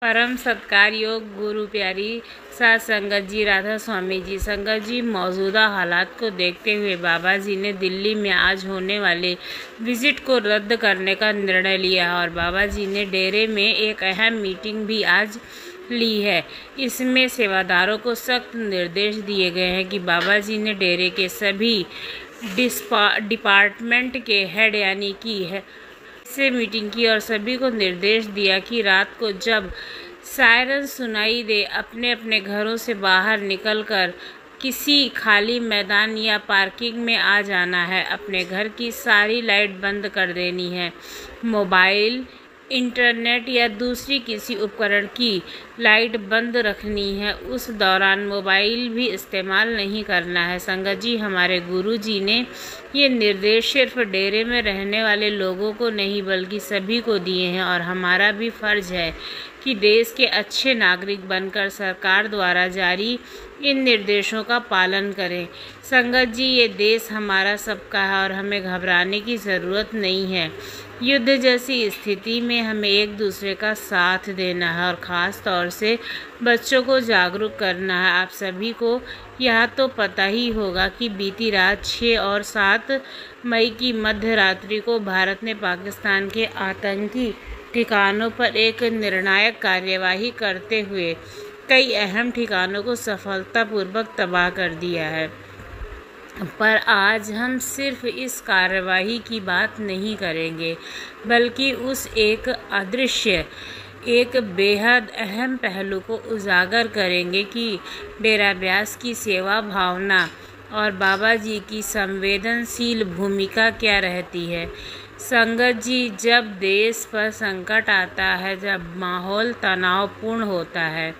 परम सत्कार योग गुरु प्यारी साथ संगत जी, राधा स्वामी जी। संगत जी, मौजूदा हालात को देखते हुए बाबा जी ने दिल्ली में आज होने वाले विजिट को रद्द करने का निर्णय लिया और बाबा जी ने डेरे में एक अहम मीटिंग भी आज ली है। इसमें सेवादारों को सख्त निर्देश दिए गए हैं कि बाबा जी ने डेरे के सभी डिपार्टमेंट के हेड यानी कि से मीटिंग की और सभी को निर्देश दिया कि रात को जब सायरन सुनाई दे अपने अपने घरों से बाहर निकलकर किसी खाली मैदान या पार्किंग में आ जाना है। अपने घर की सारी लाइट बंद कर देनी है। मोबाइल, इंटरनेट या दूसरी किसी उपकरण की लाइट बंद रखनी है। उस दौरान मोबाइल भी इस्तेमाल नहीं करना है। संगत जी, हमारे गुरु जी ने ये निर्देश सिर्फ डेरे में रहने वाले लोगों को नहीं बल्कि सभी को दिए हैं और हमारा भी फर्ज है कि देश के अच्छे नागरिक बनकर सरकार द्वारा जारी इन निर्देशों का पालन करें। संगत जी, ये देश हमारा सबका है और हमें घबराने की ज़रूरत नहीं है। युद्ध जैसी स्थिति में हमें एक दूसरे का साथ देना है और ख़ास तौर से बच्चों को जागरूक करना है। आप सभी को यह तो पता ही होगा कि बीती रात 6 और 7 मई की मध्य रात्रि को भारत ने पाकिस्तान के आतंकी ठिकानों पर एक निर्णायक कार्यवाही करते हुए कई अहम ठिकानों को सफलतापूर्वक तबाह कर दिया है। पर आज हम सिर्फ इस कार्यवाही की बात नहीं करेंगे बल्कि उस एक अदृश्य, एक बेहद अहम पहलू को उजागर करेंगे कि डेरा ब्यास की सेवा भावना और बाबा जी की संवेदनशील भूमिका क्या रहती है। संगत जी, जब देश पर संकट आता है, जब माहौल तनावपूर्ण होता है,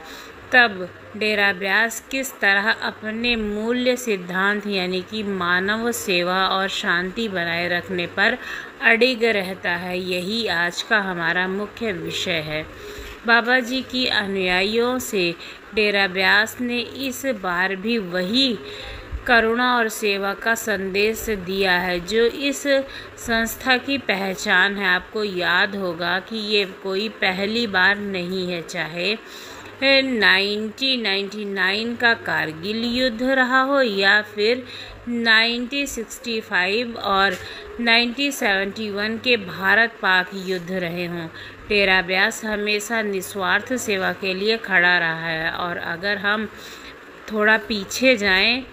तब डेरा ब्यास किस तरह अपने मूल्य सिद्धांत यानी कि मानव सेवा और शांति बनाए रखने पर अडिग रहता है, यही आज का हमारा मुख्य विषय है। बाबा जी की अनुयायियों से डेरा ब्यास ने इस बार भी वही करुणा और सेवा का संदेश दिया है जो इस संस्था की पहचान है। आपको याद होगा कि ये कोई पहली बार नहीं है, चाहे 1999 का कारगिल युद्ध रहा हो या फिर 1965 और 1971 के भारत पाक युद्ध रहे हों। डेरा ब्यास हमेशा निस्वार्थ सेवा के लिए खड़ा रहा है और अगर हम थोड़ा पीछे जाएं,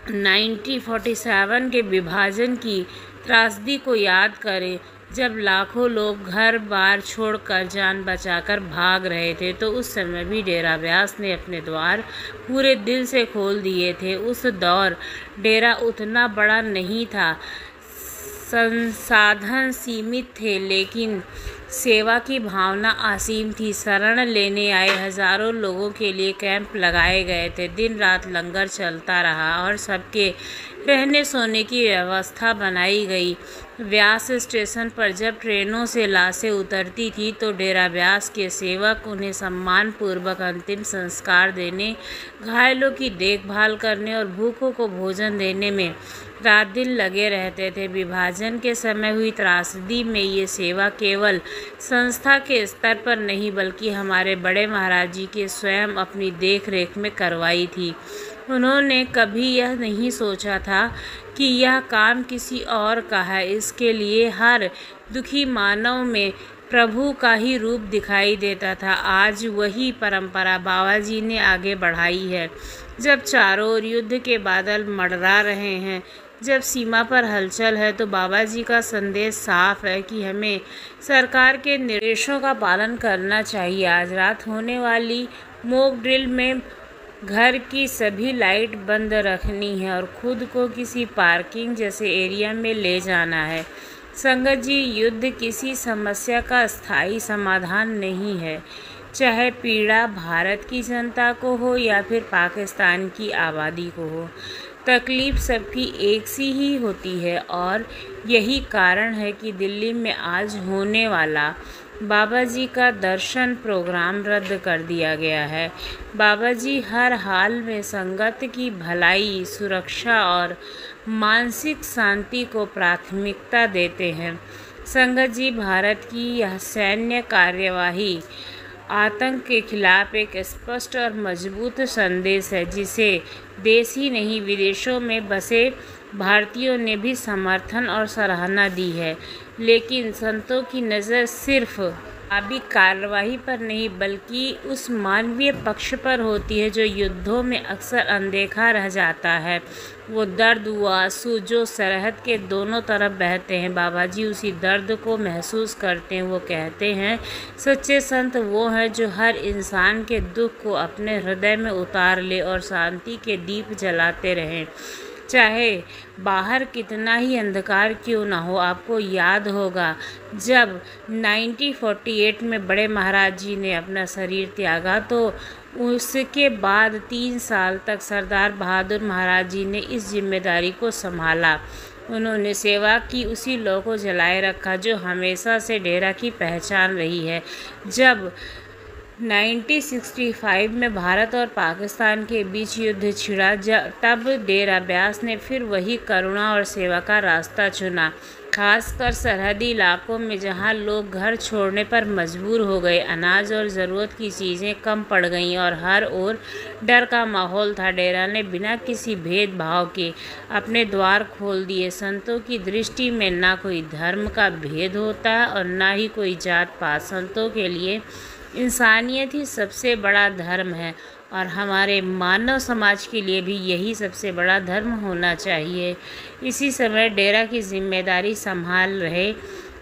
1947 के विभाजन की त्रासदी को याद करें, जब लाखों लोग घर बार छोड़कर जान बचाकर भाग रहे थे, तो उस समय भी डेरा ब्यास ने अपने द्वार पूरे दिल से खोल दिए थे। उस दौर डेरा उतना बड़ा नहीं था, संसाधन सीमित थे, लेकिन सेवा की भावना असीम थी। शरण लेने आए हजारों लोगों के लिए कैंप लगाए गए थे। दिन रात लंगर चलता रहा और सबके रहने सोने की व्यवस्था बनाई गई। व्यास स्टेशन पर जब ट्रेनों से लाशें उतरती थी तो डेरा ब्यास के सेवक उन्हें सम्मानपूर्वक अंतिम संस्कार देने, घायलों की देखभाल करने और भूखों को भोजन देने में रात दिन लगे रहते थे। विभाजन के समय हुई त्रासदी में ये सेवा केवल संस्था के स्तर पर नहीं बल्कि हमारे बड़े महाराज जी के स्वयं अपनी देख रेख में करवाई थी। उन्होंने कभी यह नहीं सोचा था कि यह काम किसी और का है। इसके लिए हर दुखी मानव में प्रभु का ही रूप दिखाई देता था। आज वही परंपरा बाबा जी ने आगे बढ़ाई है। जब चारों ओर युद्ध के बादल मंडरा रहे हैं, जब सीमा पर हलचल है, तो बाबा जी का संदेश साफ है कि हमें सरकार के निर्देशों का पालन करना चाहिए। आज रात होने वाली मॉक ड्रिल में घर की सभी लाइट बंद रखनी है और खुद को किसी पार्किंग जैसे एरिया में ले जाना है। संगत जी, युद्ध किसी समस्या का स्थायी समाधान नहीं है, चाहे पीड़ा भारत की जनता को हो या फिर पाकिस्तान की आबादी को हो। तकलीफ सबकी एक सी ही होती है और यही कारण है कि दिल्ली में आज होने वाला बाबा जी का दर्शन प्रोग्राम रद्द कर दिया गया है। बाबा जी हर हाल में संगत की भलाई, सुरक्षा और मानसिक शांति को प्राथमिकता देते हैं। संगत जी, भारत की यह सैन्य कार्यवाही आतंक के खिलाफ एक स्पष्ट और मजबूत संदेश है, जिसे देश ही नहीं विदेशों में बसे भारतीयों ने भी समर्थन और सराहना दी है। लेकिन संतों की नज़र सिर्फ अभी कार्रवाई पर नहीं बल्कि उस मानवीय पक्ष पर होती है जो युद्धों में अक्सर अनदेखा रह जाता है। वो दर्द व आंसू जो सरहद के दोनों तरफ बहते हैं, बाबा जी उसी दर्द को महसूस करते हैं। वो कहते हैं सच्चे संत वो हैं जो हर इंसान के दुख को अपने हृदय में उतार ले और शांति के दीप जलाते रहें, चाहे बाहर कितना ही अंधकार क्यों ना हो। आपको याद होगा जब 1948 में बड़े महाराज जी ने अपना शरीर त्यागा तो उसके बाद 3 साल तक सरदार बहादुर महाराज जी ने इस जिम्मेदारी को संभाला। उन्होंने सेवा की, उसी लौ को जलाए रखा जो हमेशा से डेरा की पहचान रही है। जब 1965 में भारत और पाकिस्तान के बीच युद्ध छिड़ा तब डेरा ब्यास ने फिर वही करुणा और सेवा का रास्ता चुना, खासकर सरहदी इलाकों में जहां लोग घर छोड़ने पर मजबूर हो गए, अनाज और ज़रूरत की चीज़ें कम पड़ गईं और हर ओर डर का माहौल था। डेरा ने बिना किसी भेदभाव के अपने द्वार खोल दिए। संतों की दृष्टि में ना कोई धर्म का भेद होता है और ना ही कोई जात पात। संतों के लिए इंसानियत ही सबसे बड़ा धर्म है और हमारे मानव समाज के लिए भी यही सबसे बड़ा धर्म होना चाहिए। इसी समय डेरा की जिम्मेदारी संभाल रहे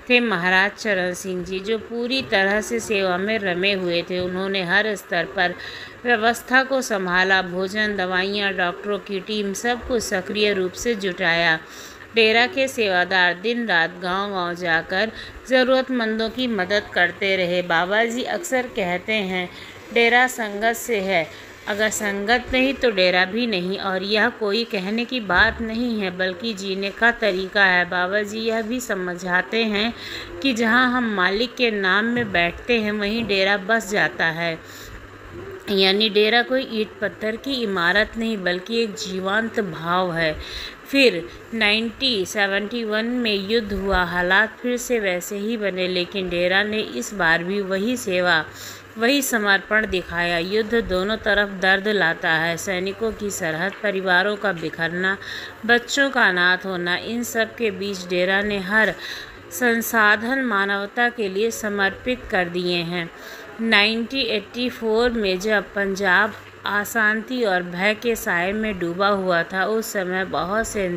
थे महाराज चरण सिंह जी, जो पूरी तरह से सेवा में रमे हुए थे। उन्होंने हर स्तर पर व्यवस्था को संभाला, भोजन, दवाइयाँ, डॉक्टरों की टीम, सब कुछ सक्रिय रूप से जुटाया। डेरा के सेवादार दिन रात गांव-गांव जाकर ज़रूरतमंदों की मदद करते रहे। बाबा जी अक्सर कहते हैं डेरा संगत से है, अगर संगत नहीं तो डेरा भी नहीं। और यह कोई कहने की बात नहीं है बल्कि जीने का तरीका है। बाबा जी यह भी समझाते हैं कि जहां हम मालिक के नाम में बैठते हैं वहीं डेरा बस जाता है। यानी डेरा कोई ईंट पत्थर की इमारत नहीं बल्कि एक जीवंत भाव है। फिर 1971 में युद्ध हुआ, हालात फिर से वैसे ही बने, लेकिन डेरा ने इस बार भी वही सेवा, वही समर्पण दिखाया। युद्ध दोनों तरफ दर्द लाता है, सैनिकों की सरहद, परिवारों का बिखरना, बच्चों का अनाथ होना, इन सब के बीच डेरा ने हर संसाधन मानवता के लिए समर्पित कर दिए हैं। 1984 में जब पंजाब अशांति और भय के साए में डूबा हुआ था, उस समय बहुत से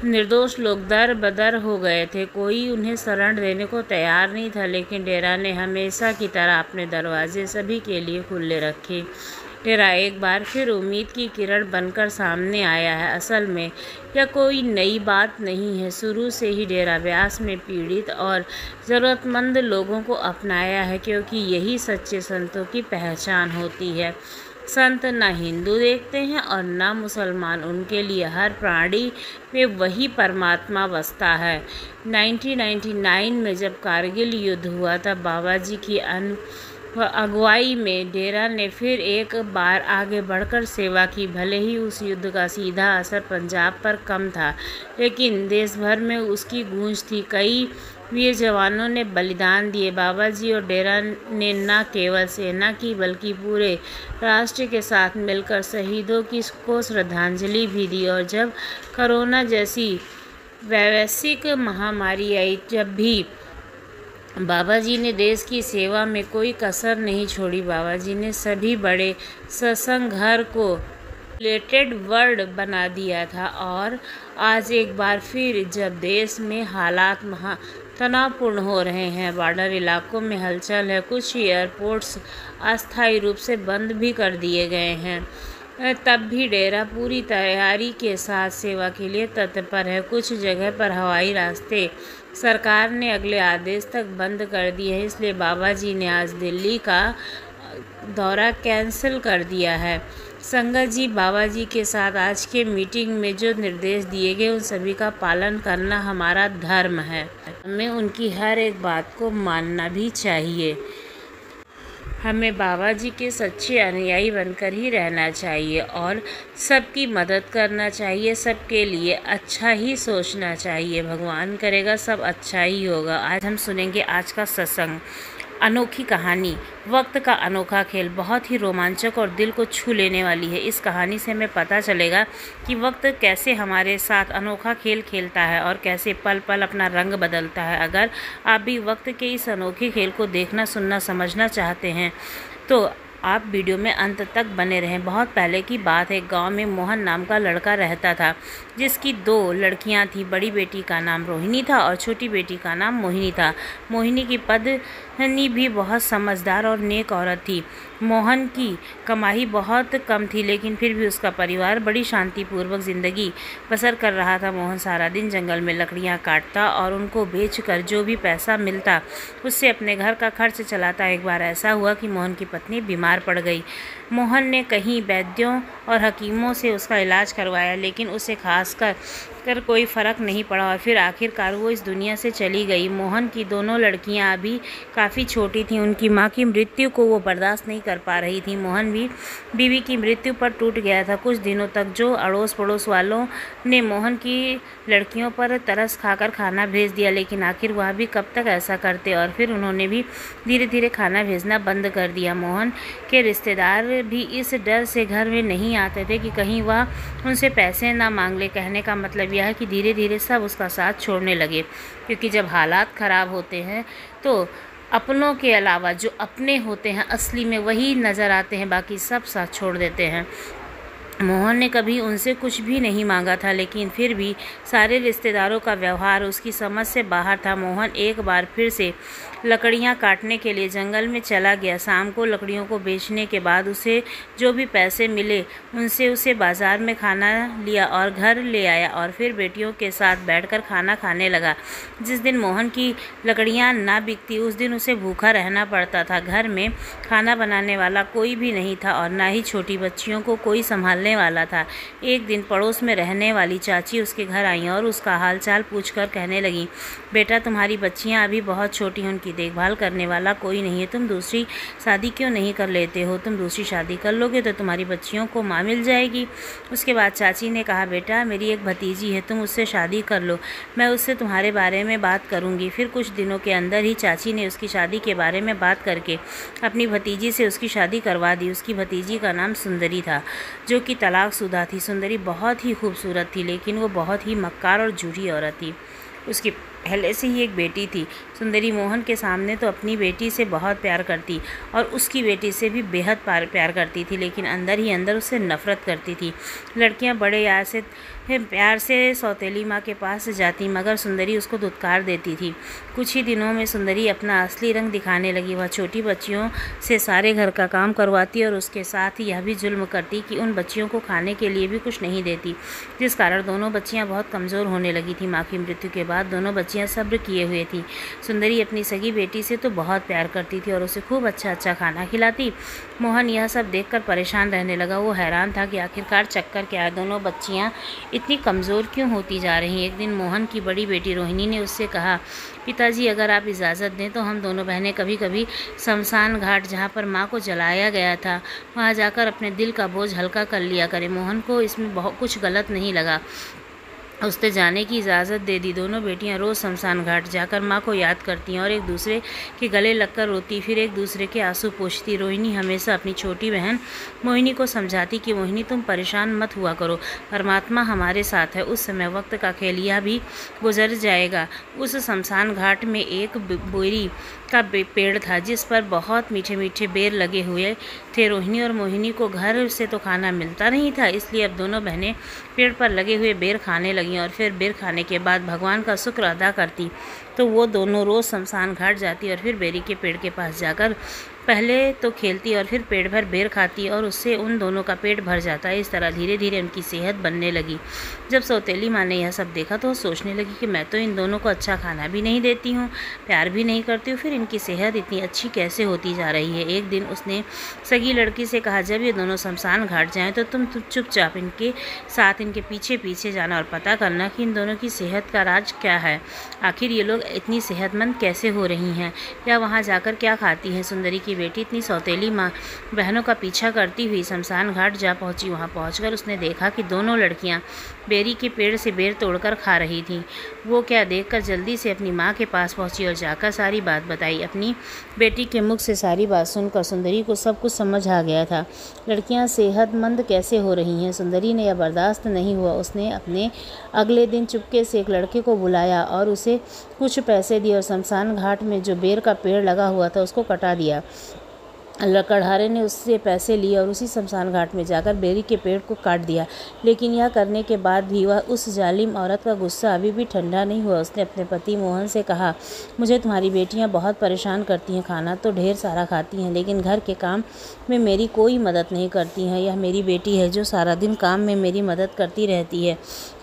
निर्दोष लोग दर बदर हो गए थे। कोई उन्हें शरण देने को तैयार नहीं था, लेकिन डेरा ने हमेशा की तरह अपने दरवाजे सभी के लिए खुले रखे। डेरा एक बार फिर उम्मीद की किरण बनकर सामने आया है। असल में यह कोई नई बात नहीं है, शुरू से ही डेरा ब्यास में पीड़ित और ज़रूरतमंद लोगों को अपनाया है, क्योंकि यही सच्चे संतों की पहचान होती है। संत ना हिंदू देखते हैं और ना मुसलमान, उनके लिए हर प्राणी में वही परमात्मा बसता है। 1999 में जब कारगिल युद्ध हुआ तब बाबा जी की अगुवाई में डेरा ने फिर एक बार आगे बढ़कर सेवा की। भले ही उस युद्ध का सीधा असर पंजाब पर कम था, लेकिन देश भर में उसकी गूंज थी। कई वीर जवानों ने बलिदान दिए। बाबा जी और डेरा ने न केवल सेना की बल्कि पूरे राष्ट्र के साथ मिलकर शहीदों को श्रद्धांजलि भी दी। और जब कोरोना जैसी वैश्विक महामारी आई, जब भी बाबा जी ने देश की सेवा में कोई कसर नहीं छोड़ी। बाबा जी ने सभी बड़े सत्संग घर को रिलेटेड वर्ड बना दिया था। और आज एक बार फिर जब देश में हालात तनावपूर्ण हो रहे हैं, बॉर्डर इलाकों में हलचल है, कुछ एयरपोर्ट्स अस्थायी रूप से बंद भी कर दिए गए हैं, तब भी डेरा पूरी तैयारी के साथ सेवा के लिए तत्पर है। कुछ जगह पर हवाई रास्ते सरकार ने अगले आदेश तक बंद कर दिए हैं, इसलिए बाबा जी ने आज दिल्ली का दौरा कैंसिल कर दिया है। संगत जी, बाबा जी के साथ आज के मीटिंग में जो निर्देश दिए गए उन सभी का पालन करना हमारा धर्म है। हमें उनकी हर एक बात को मानना भी चाहिए। हमें बाबा जी के सच्चे अनुयायी बनकर ही रहना चाहिए और सबकी मदद करना चाहिए, सबके लिए अच्छा ही सोचना चाहिए। भगवान करेगा सब अच्छा ही होगा। आज हम सुनेंगे आज का सत्संग। अनोखी कहानी, वक्त का अनोखा खेल बहुत ही रोमांचक और दिल को छू लेने वाली है। इस कहानी से हमें पता चलेगा कि वक्त कैसे हमारे साथ अनोखा खेल खेलता है और कैसे पल पल अपना रंग बदलता है। अगर आप भी वक्त के इस अनोखे खेल को देखना, सुनना, समझना चाहते हैं तो आप वीडियो में अंत तक बने रहें। बहुत पहले की बात है, गांव में मोहन नाम का लड़का रहता था जिसकी 2 लड़कियां थीं। बड़ी बेटी का नाम रोहिणी था और छोटी बेटी का नाम मोहिनी था। मोहिनी की पत्नी भी बहुत समझदार और नेक औरत थी। मोहन की कमाई बहुत कम थी लेकिन फिर भी उसका परिवार बड़ी शांतिपूर्वक ज़िंदगी बसर कर रहा था। मोहन सारा दिन जंगल में लकड़ियां काटता और उनको बेचकर जो भी पैसा मिलता उससे अपने घर का खर्च चलाता। एक बार ऐसा हुआ कि मोहन की पत्नी बीमार पड़ गई। मोहन ने कई वैद्यों और हकीमों से उसका इलाज करवाया लेकिन उसे खासकर कोई फ़र्क नहीं पड़ा और फिर आखिरकार वो इस दुनिया से चली गई। मोहन की दोनों लड़कियां अभी काफ़ी छोटी थीं। उनकी मां की मृत्यु को वो बर्दाश्त नहीं कर पा रही थी। मोहन भी बीवी की मृत्यु पर टूट गया था। कुछ दिनों तक जो अड़ोस पड़ोस वालों ने मोहन की लड़कियों पर तरस खाकर खाना भेज दिया लेकिन आखिर वह भी कब तक ऐसा करते और फिर उन्होंने भी धीरे धीरे खाना भेजना बंद कर दिया। मोहन के रिश्तेदार भी इस डर से घर में नहीं आते थे कि कहीं वह उनसे पैसे ना मांग ले। कहने का मतलब यह है कि धीरे धीरे सब उसका साथ छोड़ने लगे, क्योंकि जब हालात ख़राब होते हैं तो अपनों के अलावा जो अपने होते हैं असली में वही नज़र आते हैं, बाकी सब साथ छोड़ देते हैं। मोहन ने कभी उनसे कुछ भी नहीं मांगा था लेकिन फिर भी सारे रिश्तेदारों का व्यवहार उसकी समझ से बाहर था। मोहन एक बार फिर से लकड़ियां काटने के लिए जंगल में चला गया। शाम को लकड़ियों को बेचने के बाद उसे जो भी पैसे मिले उनसे उसे बाजार में खाना लिया और घर ले आया और फिर बेटियों के साथ बैठकर खाना खाने लगा। जिस दिन मोहन की लकड़ियां ना बिकती उस दिन उसे भूखा रहना पड़ता था। घर में खाना बनाने वाला कोई भी नहीं था और ना ही छोटी बच्चियों को कोई संभालने वाला था। एक दिन पड़ोस में रहने वाली चाची उसके घर आई और उसका हालचाल पूछकर कहने लगी, बेटा तुम्हारी बच्चियां अभी बहुत छोटी हैं, उनकी देखभाल करने वाला कोई नहीं है, तुम दूसरी शादी क्यों नहीं कर लेते हो? तुम दूसरी शादी कर लोगे तो तुम्हारी बच्चियों को माँ मिल जाएगी। उसके बाद चाची ने कहा, बेटा मेरी एक भतीजी है, तुम उससे शादी कर लो, मैं उससे तुम्हारे बारे में बात करूँगी। फिर कुछ दिनों के अंदर ही चाची ने उसकी शादी के बारे में बात करके अपनी भतीजी से उसकी शादी करवा दी। उसकी भतीजी का नाम सुंदरी था जो कि तलाकशुदा थी। सुंदरी बहुत ही खूबसूरत थी लेकिन वो बहुत ही मक्कार और झूठी औरत थी। उसकी पहले से ही एक बेटी थी। सुंदरी मोहन के सामने तो अपनी बेटी से बहुत प्यार करती और उसकी बेटी से भी बेहद प्यार करती थी लेकिन अंदर ही अंदर उससे नफ़रत करती थी। लड़कियां बड़े प्यार से सौतेली माँ के पास जाती मगर सुंदरी उसको धुतकार देती थी। कुछ ही दिनों में सुंदरी अपना असली रंग दिखाने लगी। वह छोटी बच्चियों से सारे घर का काम करवाती और उसके साथ यह भी जुल्म करती कि उन बच्चियों को खाने के लिए भी कुछ नहीं देती, जिस कारण दोनों बच्चियाँ बहुत कमज़ोर होने लगी थी। माँ की मृत्यु के बाद दोनों बच्चियाँ सब्र किए हुए थी। सुंदरी अपनी सगी बेटी से तो बहुत प्यार करती थी और उसे खूब अच्छा खाना खिलाती। मोहन यह सब देखकर परेशान रहने लगा। वो हैरान था कि आखिरकार चक्कर क्या है, दोनों बच्चियाँ इतनी कमज़ोर क्यों होती जा रही हैं। एक दिन मोहन की बड़ी बेटी रोहिणी ने उससे कहा, पिताजी अगर आप इजाज़त दें तो हम दोनों बहनें कभी कभी शमशान घाट जहाँ पर माँ को जलाया गया था वहाँ जाकर अपने दिल का बोझ हल्का कर लिया करें। मोहन को इसमें बहुत कुछ गलत नहीं लगा, उसने जाने की इजाज़त दे दी। दोनों बेटियां रोज़ शमशान घाट जाकर माँ को याद करती और एक दूसरे के गले लगकर रोती, फिर एक दूसरे के आंसू पोंछती। रोहिणी हमेशा अपनी छोटी बहन मोहिनी को समझाती कि मोहिनी तुम परेशान मत हुआ करो, परमात्मा हमारे साथ है। उस समय वक्त का खेल यह भी गुजर जाएगा। उस शमशान घाट में एक बोरी का पेड़ था जिस पर बहुत मीठे मीठे बेर लगे हुए थे। रोहिणी और मोहिनी को घर से तो खाना मिलता नहीं था, इसलिए अब दोनों बहनें पेड़ पर लगे हुए बेर खाने लगी और फिर बेर खाने के बाद भगवान का शुक्र अदा करती। तो वो दोनों रोज़ शमशान घाट जाती और फिर बेरी के पेड़ के पास जाकर पहले तो खेलती और फिर पेट भर बेर खाती और उससे उन दोनों का पेट भर जाता। इस तरह धीरे धीरे उनकी सेहत बनने लगी। जब सौतेली माँ ने यह सब देखा तो वो सोचने लगी कि मैं तो इन दोनों को अच्छा खाना भी नहीं देती हूँ, प्यार भी नहीं करती हूँ, फिर इनकी सेहत इतनी अच्छी कैसे होती जा रही है। एक दिन उसने सगी लड़की से कहा, जब ये दोनों शमशान घाट जाएँ तो तुम चुपचाप इनके साथ इनके पीछे पीछे जाना और पता करना कि इन दोनों की सेहत का राज क्या है, आखिर ये लोग इतनी सेहतमंद कैसे हो रही हैं या वहाँ जाकर क्या खाती हैं। सुंदरी की की बेटी इतनी सौतेली माँ बहनों का पीछा करती हुई शमशान घाट जा पहुंची। वहां पहुंचकर उसने देखा कि दोनों लड़कियां बेरी के पेड़ से बेर तोड़कर खा रही थीं। वो क्या देखकर जल्दी से अपनी माँ के पास पहुंची और जाकर सारी बात बताई। अपनी बेटी के मुख से सारी बात सुनकर सुंदरी को सब कुछ समझ आ गया था। लड़कियां सेहतमंद कैसे हो रही हैं। सुंदरी ने यह बर्दाश्त नहीं हुआ। उसने अपने अगले दिन चुपके से एक लड़के को बुलाया और उसे कुछ पैसे दिए और शमशान घाट में जो बेर का पेड़ लगा हुआ था उसको कटा दिया। लकड़हारे ने उससे पैसे लिए और उसी शमशान घाट में जाकर बेरी के पेड़ को काट दिया। लेकिन यह करने के बाद भी वह उस जालिम औरत का गुस्सा अभी भी ठंडा नहीं हुआ। उसने अपने पति मोहन से कहा, मुझे तुम्हारी बेटियां बहुत परेशान करती हैं। खाना तो ढेर सारा खाती हैं लेकिन घर के काम में मेरी कोई मदद नहीं करती हैं। यह मेरी बेटी है जो सारा दिन काम में मेरी मदद करती रहती है।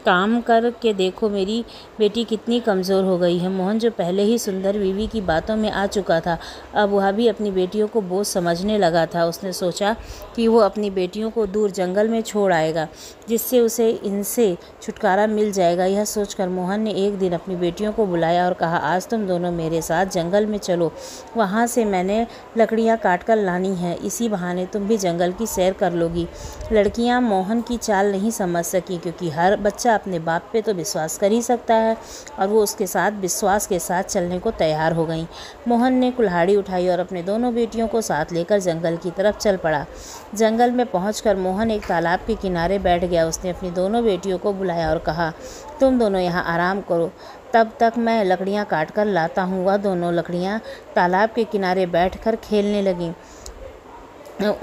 काम कर के देखो मेरी बेटी कितनी कमज़ोर हो गई है। मोहन जो पहले ही सुंदर बीवी की बातों में आ चुका था, अब वह भी अपनी बेटियों को बोझ समझने लगा था। उसने सोचा कि वो अपनी बेटियों को दूर जंगल में छोड़ आएगा, जिससे उसे इनसे छुटकारा मिल जाएगा। यह सोचकर मोहन ने एक दिन अपनी बेटियों को बुलाया और कहा, आज तुम दोनों मेरे साथ जंगल में चलो। वहाँ से मैंने लकड़ियाँ काट कर लानी हैं। इसी बहाने तुम भी जंगल की सैर कर लोगी। लड़कियाँ मोहन की चाल नहीं समझ सकी, क्योंकि हर बच्चा अपने बाप पे तो विश्वास कर ही सकता है, और वो उसके साथ विश्वास के साथ चलने को तैयार हो गईं। मोहन ने कुल्हाड़ी उठाई और अपने दोनों बेटियों को साथ लेकर जंगल की तरफ चल पड़ा। जंगल में पहुंचकर मोहन एक तालाब के किनारे बैठ गया। उसने अपनी दोनों बेटियों को बुलाया और कहा, तुम दोनों यहाँ आराम करो, तब तक मैं लकड़ियाँ काट कर लाता हूँ। वह दोनों लकड़ियाँ तालाब के किनारे बैठकर खेलने लगीं।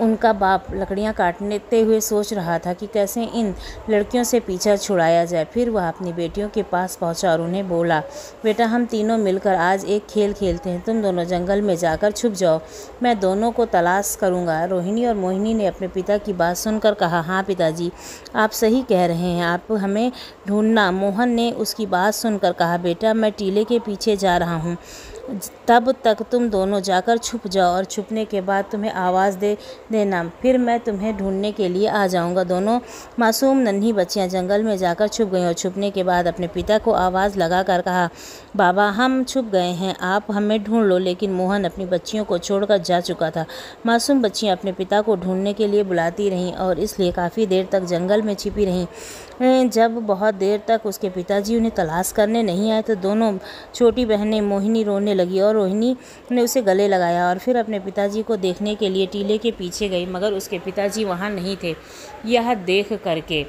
उनका बाप लकड़ियाँ काटते हुए सोच रहा था कि कैसे इन लड़कियों से पीछा छुड़ाया जाए। फिर वह अपनी बेटियों के पास पहुंचा और उन्हें बोला, बेटा हम तीनों मिलकर आज एक खेल खेलते हैं। तुम दोनों जंगल में जाकर छुप जाओ, मैं दोनों को तलाश करूंगा। रोहिणी और मोहिनी ने अपने पिता की बात सुनकर कहा, हाँ पिताजी, आप सही कह रहे हैं, आप हमें ढूंढना। मोहन ने उसकी बात सुनकर कहा, बेटा मैं टीले के पीछे जा रहा हूँ, तब तक तुम दोनों जाकर छुप जाओ और छुपने के बाद तुम्हें आवाज़ दे देना, फिर मैं तुम्हें ढूंढने के लिए आ जाऊंगा। दोनों मासूम नन्ही बच्चियां जंगल में जाकर छुप गईं और छुपने के बाद अपने पिता को आवाज़ लगाकर कहा, बाबा हम छुप गए हैं, आप हमें ढूंढ लो। लेकिन मोहन अपनी बच्चियों को छोड़कर जा चुका था। मासूम बच्चियाँ अपने पिता को ढूंढने के लिए बुलाती रहीं और इसलिए काफ़ी देर तक जंगल में छिपी रहीं। जब बहुत देर तक उसके पिताजी उन्हें तलाश करने नहीं आए तो दोनों छोटी बहनें मोहिनी रोने लगी और रोहिणी ने उसे गले लगाया और फिर अपने पिताजी को देखने के लिए टीले के पीछे गई, मगर उसके पिताजी वहाँ नहीं थे। यह देख करके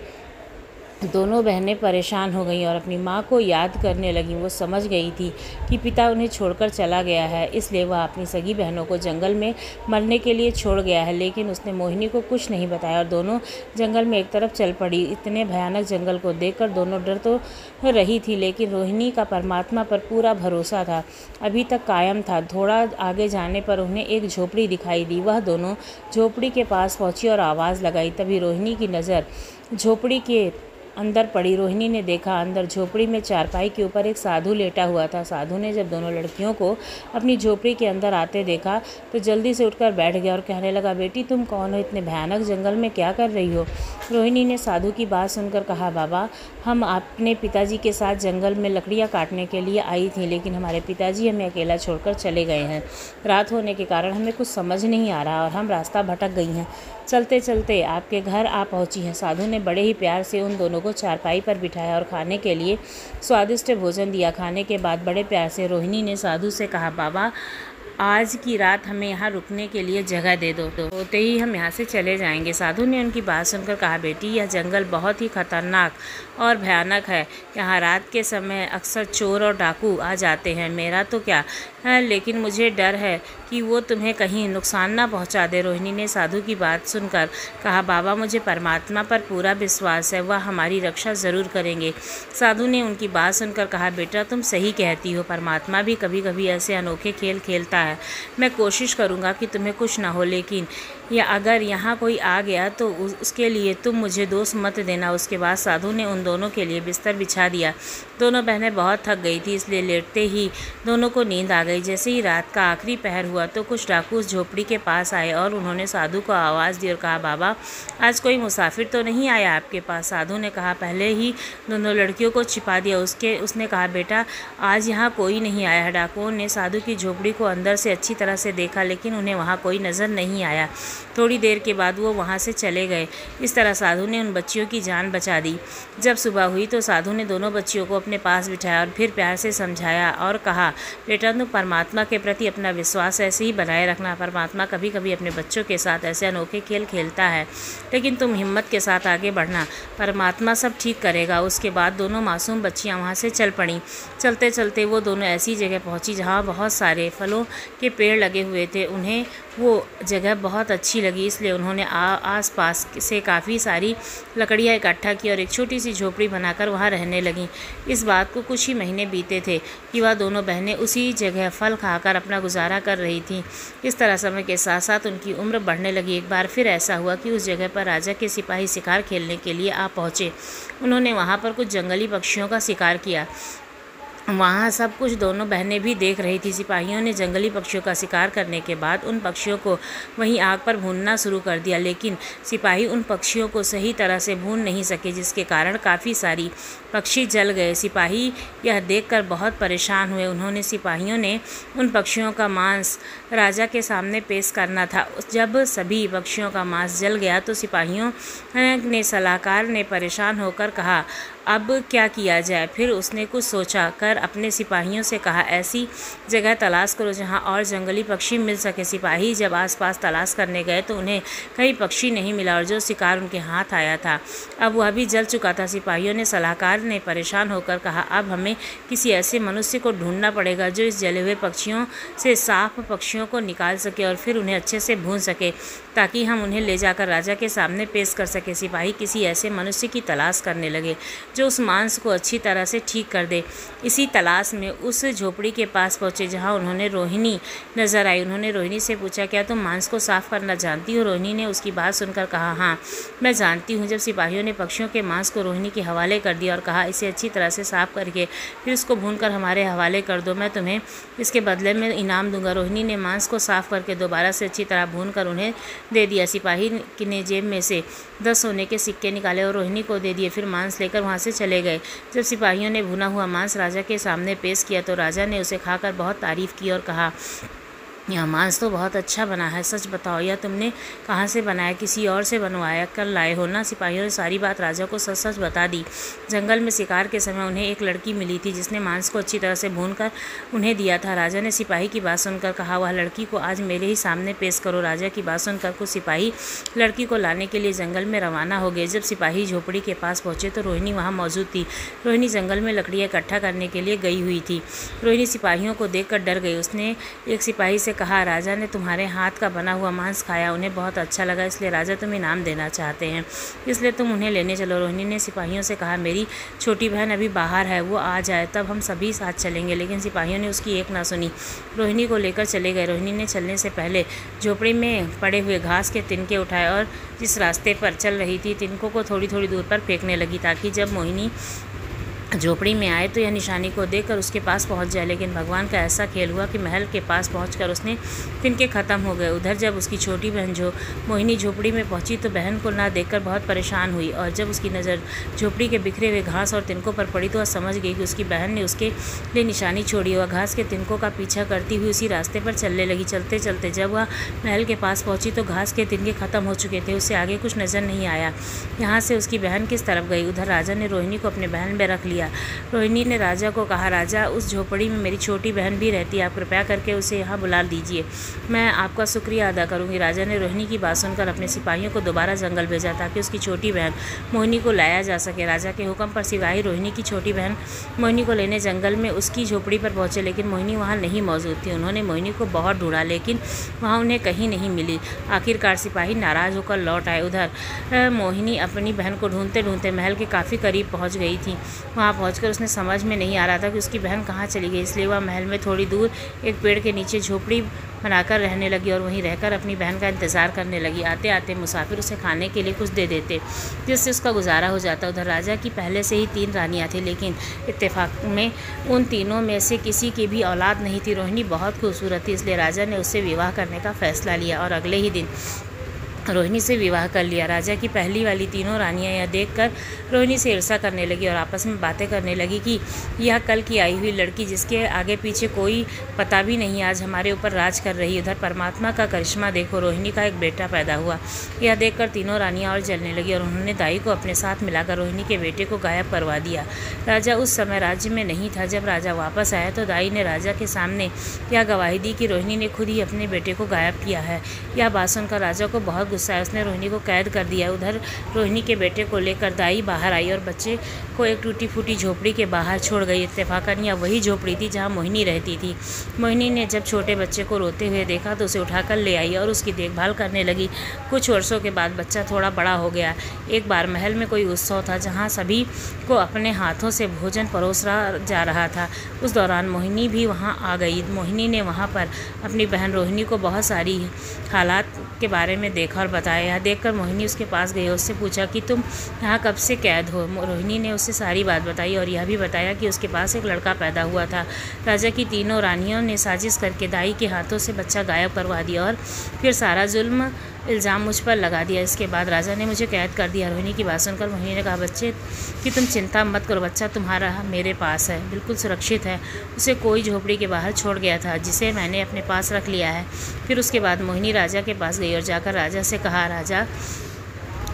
दोनों बहनें परेशान हो गईं और अपनी माँ को याद करने लगीं। वो समझ गई थी कि पिता उन्हें छोड़कर चला गया है, इसलिए वह अपनी सगी बहनों को जंगल में मरने के लिए छोड़ गया है। लेकिन उसने मोहिनी को कुछ नहीं बताया और दोनों जंगल में एक तरफ चल पड़ी। इतने भयानक जंगल को देखकर दोनों डर तो रही थी, लेकिन रोहिणी का परमात्मा पर पूरा भरोसा था, अभी तक कायम था। थोड़ा आगे जाने पर उन्हें एक झोपड़ी दिखाई दी। वह दोनों झोपड़ी के पास पहुँची और आवाज़ लगाई। तभी रोहिणी की नज़र झोपड़ी के अंदर पड़ी। रोहिणी ने देखा, अंदर झोपड़ी में चारपाई के ऊपर एक साधु लेटा हुआ था। साधु ने जब दोनों लड़कियों को अपनी झोपड़ी के अंदर आते देखा तो जल्दी से उठकर बैठ गया और कहने लगा, बेटी तुम कौन हो, इतने भयानक जंगल में क्या कर रही हो। रोहिणी ने साधु की बात सुनकर कहा, बाबा हम अपने पिताजी के साथ जंगल में लकड़ियाँ काटने के लिए आई थी, लेकिन हमारे पिताजी हमें अकेला छोड़कर चले गए हैं। रात होने के कारण हमें कुछ समझ नहीं आ रहा और हम रास्ता भटक गई हैं। चलते चलते आपके घर आ पहुंची हैं। साधु ने बड़े ही प्यार से उन दोनों को चारपाई पर बिठाया और खाने के लिए स्वादिष्ट भोजन दिया। खाने के बाद बड़े प्यार से रोहिणी ने साधु से कहा, बाबा आज की रात हमें यहाँ रुकने के लिए जगह दे दो, होते ही हम यहाँ से चले जाएंगे। साधु ने उनकी बात सुनकर कहा, बेटी यह जंगल बहुत ही खतरनाक और भयानक है। यहाँ रात के समय अक्सर चोर और डाकू आ जाते हैं। मेरा तो क्या है, लेकिन मुझे डर है कि वो तुम्हें कहीं नुकसान ना पहुँचा दे। रोहिणी ने साधु की बात सुनकर कहा, बाबा मुझे परमात्मा पर पूरा विश्वास है, वह हमारी रक्षा ज़रूर करेंगे। साधु ने उनकी बात सुनकर कहा, बेटा तुम सही कहती हो, परमात्मा भी कभी कभी ऐसे अनोखे खेल खेलता है। मैं कोशिश करूँगा कि तुम्हें कुछ ना हो, लेकिन या अगर यहाँ कोई आ गया तो उसके लिए तुम मुझे दोष मत देना। उसके बाद साधु ने उन दोनों के लिए बिस्तर बिछा दिया। दोनों बहनें बहुत थक गई थी, इसलिए लेटते ही दोनों को नींद आ गई। जैसे ही रात का आखिरी पहर हुआ हुआ तो कुछ डाकू उस झोपड़ी के पास आए और उन्होंने साधु को आवाज़ दी और कहा, बाबा आज कोई मुसाफिर तो नहीं आया आपके पास? साधु ने कहा, पहले ही दोनों लड़कियों को छिपा दिया। उसने कहा, बेटा आज यहाँ कोई नहीं आया है। डाकुओं ने साधु की झोपड़ी को अंदर से अच्छी तरह से देखा, लेकिन उन्हें वहाँ कोई नज़र नहीं आया। थोड़ी देर के बाद वो वहाँ से चले गए। इस तरह साधु ने उन बच्चियों की जान बचा दी। जब सुबह हुई तो साधु ने दोनों बच्चियों को अपने पास बिठाया और फिर प्यार से समझाया और कहा, बेटा तुम परमात्मा के प्रति अपना विश्वास ऐसे ही बनाए रखना। परमात्मा कभी कभी अपने बच्चों के साथ ऐसे अनोखे खेल खेलता है, लेकिन तुम हिम्मत के साथ आगे बढ़ना, परमात्मा सब ठीक करेगा। उसके बाद दोनों मासूम बच्चियां वहां से चल पड़ीं। चलते चलते वो दोनों ऐसी जगह पहुंची जहां बहुत सारे फलों के पेड़ लगे हुए थे। उन्हें वो जगह बहुत अच्छी लगी, इसलिए उन्होंने आस-पास से काफ़ी सारी लकड़ियाँ इकट्ठा की और एक छोटी सी झोपड़ी बनाकर वहाँ रहने लगीं। इस बात को कुछ ही महीने बीते थे कि वह दोनों बहनें उसी जगह फल खाकर अपना गुजारा कर रही थीं। इस तरह समय के साथ साथ उनकी उम्र बढ़ने लगी। एक बार फिर ऐसा हुआ कि उस जगह पर राजा के सिपाही शिकार खेलने के लिए आ पहुँचे। उन्होंने वहाँ पर कुछ जंगली पक्षियों का शिकार किया। वहाँ सब कुछ दोनों बहनें भी देख रही थी। सिपाहियों ने जंगली पक्षियों का शिकार करने के बाद उन पक्षियों को वहीं आग पर भूनना शुरू कर दिया, लेकिन सिपाही उन पक्षियों को सही तरह से भून नहीं सके, जिसके कारण काफ़ी सारी पक्षी जल गए। सिपाही यह देखकर बहुत परेशान हुए। उन्होंने सिपाहियों ने उन पक्षियों का मांस राजा के सामने पेश करना था। जब सभी पक्षियों का मांस जल गया तो सिपाहियों ने सलाहकार ने परेशान होकर कहा, अब क्या किया जाए? फिर उसने कुछ सोचा कर अपने सिपाहियों से कहा, ऐसी जगह तलाश करो जहां और जंगली पक्षी मिल सके। सिपाही जब आसपास तलाश करने गए तो उन्हें कहीं पक्षी नहीं मिला और जो शिकार उनके हाथ आया था अब वह भी जल चुका था। सिपाहियों ने सलाहकार ने परेशान होकर कहा, अब हमें किसी ऐसे मनुष्य को ढूंढना पड़ेगा जो इस जले हुए पक्षियों से साफ पक्षियों को निकाल सके और फिर उन्हें अच्छे से भून सके, ताकि हम उन्हें ले जाकर राजा के सामने पेश कर सके। सिपाही किसी ऐसे मनुष्य की तलाश करने लगे जो उस मांस को अच्छी तरह से ठीक कर दे। इसी तलाश में उस झोपड़ी के पास पहुंचे जहां उन्होंने रोहिणी नजर आई। उन्होंने रोहिणी से पूछा, क्या तुम मांस को साफ करना जानती हो? रोहिणी ने उसकी बात सुनकर कहा, हाँ मैं जानती हूँ। जब सिपाहियों ने पक्षियों के मांस को रोहिणी के हवाले कर दिया और कहा, इसे अच्छी तरह से साफ करके फिर उसको भूनकर हमारे हवाले कर दो, मैं तुम्हें इसके बदले में इनाम दूंगा। रोहिणी ने मांस को साफ करके दोबारा से अच्छी तरह भूनकर उन्हें दे दिया। सिपाही ने जेब में से 10 सोने के सिक्के निकाले और रोहिणी को दे दिए, फिर मांस लेकर वहाँ से चले गए। जब सिपाहियों ने भुना हुआ मांस राजा के सामने पेश किया तो राजा ने उसे खाकर बहुत तारीफ की और कहा, यह मांस तो बहुत अच्छा बना है, सच बताओ यह तुमने कहाँ से बनाया? किसी और से बनवाया कर लाए हो ना? सिपाहियों ने सारी बात राजा को सच सच बता दी। जंगल में शिकार के समय उन्हें एक लड़की मिली थी जिसने मांस को अच्छी तरह से भूनकर उन्हें दिया था। राजा ने सिपाही की बात सुनकर कहा, वह लड़की को आज मेरे ही सामने पेश करो। राजा की बात सुनकर कुछ सिपाही लड़की को लाने के लिए जंगल में रवाना हो गए। जब सिपाही झोपड़ी के पास पहुंचे तो रोहिणी वहाँ मौजूद थी। रोहिणी जंगल में लकड़ियाँ इकट्ठा करने के लिए गई हुई थी। रोहिणी सिपाहियों को देखकर डर गई। उसने एक सिपाही से कहा, राजा ने तुम्हारे हाथ का बना हुआ मांस खाया, उन्हें बहुत अच्छा लगा, इसलिए राजा तुम्हें इनाम देना चाहते हैं, इसलिए तुम उन्हें लेने चलो। रोहिणी ने सिपाहियों से कहा, मेरी छोटी बहन अभी बाहर है, वो आ जाए तब हम सभी साथ चलेंगे। लेकिन सिपाहियों ने उसकी एक ना सुनी, रोहिणी को लेकर चले गए। रोहिणी ने चलने से पहले झोपड़ी में पड़े हुए घास के तिनके उठाए और जिस रास्ते पर चल रही थी तिनकों को थोड़ी थोड़ी दूर पर फेंकने लगी, ताकि जब मोहिनी झोपड़ी में आए तो यह निशानी को देखकर उसके पास पहुंच जाए। लेकिन भगवान का ऐसा खेल हुआ कि महल के पास पहुंचकर उसने तिनके ख़त्म हो गए। उधर जब उसकी छोटी बहन मोहिनी झोपड़ी में पहुंची तो बहन को ना देखकर बहुत परेशान हुई, और जब उसकी नज़र झोपड़ी के बिखरे हुए घास और तिनकों पर पड़ी तो वह समझ गई कि उसकी बहन ने उसके लिए निशानी छोड़ी। वह घास के तिनकों का पीछा करती हुई उसी रास्ते पर चलने लगी। चलते चलते जब वह महल के पास पहुँची तो घास के तिनके ख़त्म हो चुके थे, उससे आगे कुछ नज़र नहीं आया। यहाँ से उसकी बहन किस तरफ गई? उधर राजा ने रोहिणी को अपने बहन में रख लिया। रोहिणी ने राजा को कहा, राजा उस झोपड़ी में मेरी छोटी बहन भी रहती है, आप कृपया करके उसे यहाँ बुला दीजिए, मैं आपका शुक्रिया अदा करूँगी। राजा ने रोहिणी की बात सुनकर अपने सिपाहियों को दोबारा जंगल भेजा ताकि उसकी छोटी बहन मोहिनी को लाया जा सके। राजा के हुक्म पर सिपाही रोहिणी की छोटी बहन मोहिनी को लेने जंगल में उसकी झोपड़ी पर पहुँचे, लेकिन मोहिनी वहाँ नहीं मौजूद थी। उन्होंने मोहिनी को बहुत ढूंढा लेकिन वहाँ उन्हें कहीं नहीं मिली। आखिरकार सिपाही नाराज़ होकर लौट आए। उधर मोहिनी अपनी बहन को ढूंढते ढूंढते महल के काफ़ी करीब पहुँच गई थी। वहाँ वहाँ पहुंचकर उसने समझ में नहीं आ रहा था कि उसकी बहन कहाँ चली गई, इसलिए वह महल में थोड़ी दूर एक पेड़ के नीचे झोपड़ी बनाकर रहने लगी और वहीं रहकर अपनी बहन का इंतज़ार करने लगी। आते आते मुसाफिर उसे खाने के लिए कुछ दे देते, जिससे उसका गुजारा हो जाता। उधर राजा की पहले से ही 3 रानियाँ थीं, लेकिन इत्तेफाक में उन तीनों में से किसी की भी औलाद नहीं थी। रोहिणी बहुत खूबसूरत थी, इसलिए राजा ने उससे विवाह करने का फैसला लिया और अगले ही दिन रोहिणी से विवाह कर लिया। राजा की पहली वाली तीनों रानियां यह देखकर रोहिणी से ईर्ष्या करने लगी और आपस में बातें करने लगी कि यह कल की आई हुई लड़की, जिसके आगे पीछे कोई पता भी नहीं, आज हमारे ऊपर राज कर रही। उधर परमात्मा का करिश्मा देखो, रोहिणी का एक बेटा पैदा हुआ। यह देखकर तीनों रानियां और जलने लगी और उन्होंने दाई को अपने साथ मिलाकर रोहिणी के बेटे को गायब करवा दिया। राजा उस समय राज्य में नहीं था। जब राजा वापस आया तो दाई ने राजा के सामने यह गवाही दी कि रोहिणी ने खुद ही अपने बेटे को गायब किया है। यह बात सुनकर राजा को बहुत गुस्सा आया, उसने रोहिणी को कैद कर दिया। उधर रोहिणी के बेटे को लेकर दाई बाहर आई और बच्चे को एक टूटी फूटी झोपड़ी के बाहर छोड़ गई। इत्तेफाकन यह वही झोपड़ी थी जहां मोहिनी रहती थी। मोहिनी ने जब छोटे बच्चे को रोते हुए देखा तो उसे उठाकर ले आई और उसकी देखभाल करने लगी। कुछ वर्षों के बाद बच्चा थोड़ा बड़ा हो गया। एक बार महल में कोई उत्सव था जहाँ सभी को अपने हाथों से भोजन परोसा जा रहा था। उस दौरान मोहिनी भी वहाँ आ गई। मोहिनी ने वहाँ पर अपनी बहन रोहिणी को बहुत सारी हालात के बारे में देखा और बताया। यह देखकर मोहिनी उसके पास गई, उससे पूछा कि तुम यहाँ कब से कैद हो। रोहिणी ने उससे सारी बात बताई और यह भी बताया कि उसके पास एक लड़का पैदा हुआ था। राजा की तीनों रानियों ने साजिश करके दाई के हाथों से बच्चा गायब करवा दिया और फिर सारा जुल्म इल्ज़ाम मुझ पर लगा दिया। इसके बाद राजा ने मुझे कैद कर दिया। रोहिणी की बात सुनकर मोहिनी ने कहा, बच्चे कि तुम चिंता मत करो, बच्चा तुम्हारा मेरे पास है, बिल्कुल सुरक्षित है। उसे कोई झोपड़ी के बाहर छोड़ गया था, जिसे मैंने अपने पास रख लिया है। फिर उसके बाद मोहिनी राजा के पास गई और जाकर राजा से कहा, राजा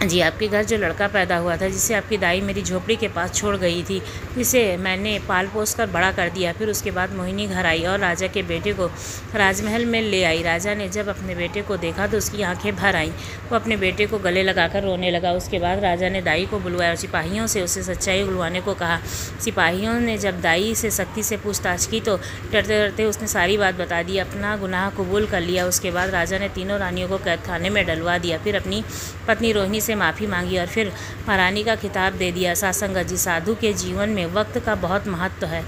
जी, आपके घर जो लड़का पैदा हुआ था, जिसे आपकी दाई मेरी झोपड़ी के पास छोड़ गई थी, जिसे मैंने पाल पोस कर बड़ा कर दिया। फिर उसके बाद मोहिनी घर आई और राजा के बेटे को राजमहल में ले आई। राजा ने जब अपने बेटे को देखा तो उसकी आंखें भर आईं। वो अपने बेटे को गले लगाकर रोने लगा। उसके बाद राजा ने दाई को बुलवाया और सिपाहियों से उसे सच्चाई बुलवाने को कहा। सिपाहियों ने जब दाई से सख्ती से पूछताछ की तो डरते डरते उसने सारी बात बता दी, अपना गुनाह कबूल कर लिया। उसके बाद राजा ने तीनों रानियों को कैद खाने में डलवा दिया। फिर अपनी पत्नी रोहिणी से माफ़ी मांगी और फिर महारानी का खिताब दे दिया। सासंगत जी, साधु के जीवन में वक्त का बहुत महत्व है।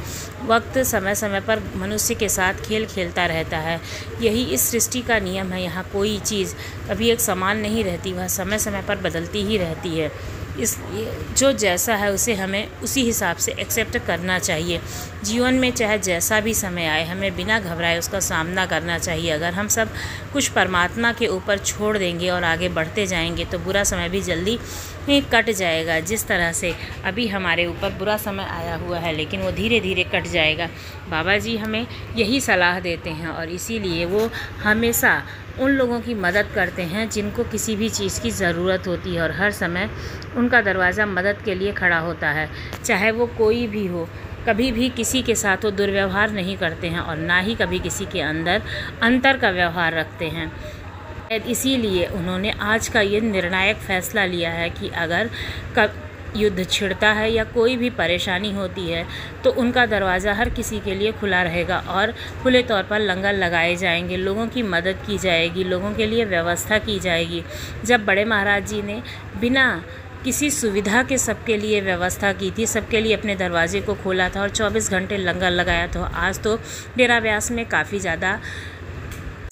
वक्त समय समय पर मनुष्य के साथ खेल खेलता रहता है। यही इस सृष्टि का नियम है। यहाँ कोई चीज़ कभी एक समान नहीं रहती, वह समय समय पर बदलती ही रहती है। इसलिए जो जैसा है उसे हमें उसी हिसाब से एक्सेप्ट करना चाहिए। जीवन में चाहे जैसा भी समय आए, हमें बिना घबराए उसका सामना करना चाहिए। अगर हम सब कुछ परमात्मा के ऊपर छोड़ देंगे और आगे बढ़ते जाएंगे तो बुरा समय भी जल्दी ही कट जाएगा। जिस तरह से अभी हमारे ऊपर बुरा समय आया हुआ है, लेकिन वो धीरे धीरे कट जाएगा। बाबा जी हमें यही सलाह देते हैं और इसीलिए वो हमेशा उन लोगों की मदद करते हैं जिनको किसी भी चीज़ की ज़रूरत होती है और हर समय उनका दरवाज़ा मदद के लिए खड़ा होता है, चाहे वो कोई भी हो। कभी भी किसी के साथ वो दुर्व्यवहार नहीं करते हैं और ना ही कभी किसी के अंदर अंतर का व्यवहार रखते हैं। इसीलिए उन्होंने आज का ये निर्णायक फैसला लिया है कि अगर युद्ध छिड़ता है या कोई भी परेशानी होती है तो उनका दरवाज़ा हर किसी के लिए खुला रहेगा और खुले तौर पर लंगर लगाए जाएंगे, लोगों की मदद की जाएगी, लोगों के लिए व्यवस्था की जाएगी। जब बड़े महाराज जी ने बिना किसी सुविधा के सबके लिए व्यवस्था की थी, सबके लिए अपने दरवाजे को खोला था और 24 घंटे लंगर लगाया था, आज तो डेरा व्यास में काफ़ी ज़्यादा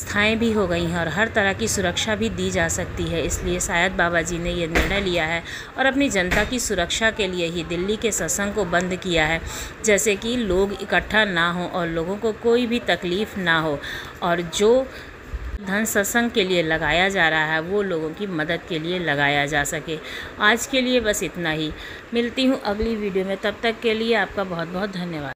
व्यवस्थाएं भी हो गई हैं और हर तरह की सुरक्षा भी दी जा सकती है। इसलिए शायद बाबा जी ने ये निर्णय लिया है और अपनी जनता की सुरक्षा के लिए ही दिल्ली के सत्संग को बंद किया है, जैसे कि लोग इकट्ठा ना हो और लोगों को कोई भी तकलीफ़ ना हो, और जो धन सत्संग के लिए लगाया जा रहा है वो लोगों की मदद के लिए लगाया जा सके। आज के लिए बस इतना ही। मिलती हूँ अगली वीडियो में, तब तक के लिए आपका बहुत बहुत धन्यवाद।